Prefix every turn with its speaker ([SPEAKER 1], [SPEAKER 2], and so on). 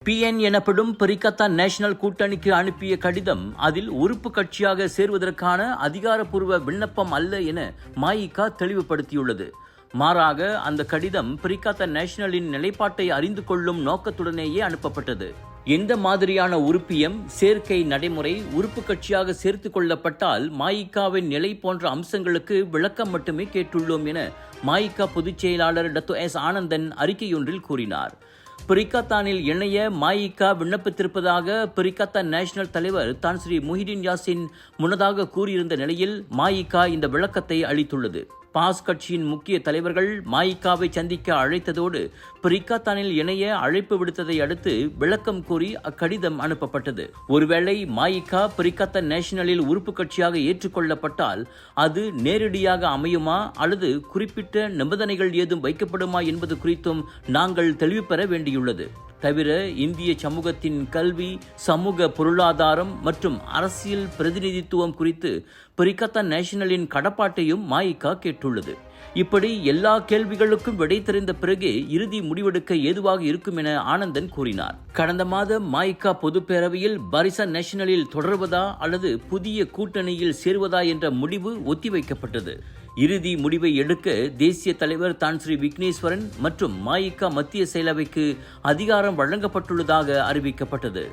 [SPEAKER 1] PN எனப்படும் பரிகத்தா national கூட்டணிக்கு அனுப்பிய கடிதம் அதில் உறுப்பு கட்சியாக சேர்வதற்கான அதிகாரப்பூர்வ விண்ணப்பம் அல்ல என மஇகா தெளிவுபடுத்தியுள்ளது. மாறாக அந்த கடிதம் பரிகத்தா நேஷனலின் நிலைப்பாட்டை அறிந்து கொள்ளும் நோக்கத்துடனேயே அனுப்பப்பட்டது. எந்த மாதிரியான உறுப்பியம் சேர்க்கை நடைமுறை உறுப்பு கட்சியாக சேர்த்துக் கொள்ளப்பட்டால் மஇகாவின் நிலை போன்ற அம்சங்களுக்கு விளக்கம் மட்டுமே கேட்டுள்ளோம் என மஇகா பொதுச் செயலாளர் டத்தோ எஸ் ஆனந்தன் அறிக்கையொன்றில் கூறினார். பரிகத்தானில் இணைய மஇகா விண்ணப்பித்திருப்பதாக பரிகத்தா நேஷனல் தலைவர் தான் ஸ்ரீ முஹிடின் யாசின் முன்னதாக கூறியிருந்த நிலையில் மஇகா இந்த விளக்கத்தை அளித்துள்ளது. பாஸ் கட்சியின் முக்கிய தலைவர்கள் மஇகாவை சந்திக்க அழைத்ததோடு பரிகத்தானில் இணைய அழைப்பு விடுத்ததை அடுத்து விளக்கம் கூறி அக்கடிதம் அனுப்பப்பட்டது. ஒருவேளை மஇகா பரிகத்தா நேஷனலில் உறுப்பு கட்சியாக ஏற்றுக்கொள்ளப்பட்டால் அது நேரடியாக அமையுமா அல்லது குறிப்பிட்ட நிபந்தனைகள் ஏதும் வைக்கப்படுமா என்பது குறித்தும் நாங்கள் தெளிவு பெற வேண்டியுள்ளது. தவிர இந்திய சமூகத்தின் கல்வி, சமூக பொருளாதாரம் மற்றும் அரசியல் பிரதிநிதித்துவம் குறித்து பரிகத்தா நேஷனலின் கடப்பாட்டையும் மஇகா கேட்டுள்ளது. இப்படி எல்லா கேள்விகளுக்கும் விடை தெரிந்த பிறகே இறுதி முடிவெடுக்க ஏதுவாக இருக்கும் என ஆனந்தன் கூறினார். கடந்த மாதம் மஇகா பொதுப்பேரவையில் பரிசன் நேஷனலில் தொடர்வதா அல்லது புதிய கூட்டணியில் சேர்வதா என்ற முடிவு ஒத்திவைக்கப்பட்டது. இறுதி முடிவை எடுக்க தேசிய தலைவர் தான் ஸ்ரீ விக்னேஸ்வரன் மற்றும் மஇகா மத்திய செயலவைக்கு அதிகாரம் வழங்கப்பட்டுள்ளதாக அறிவிக்கப்பட்டது.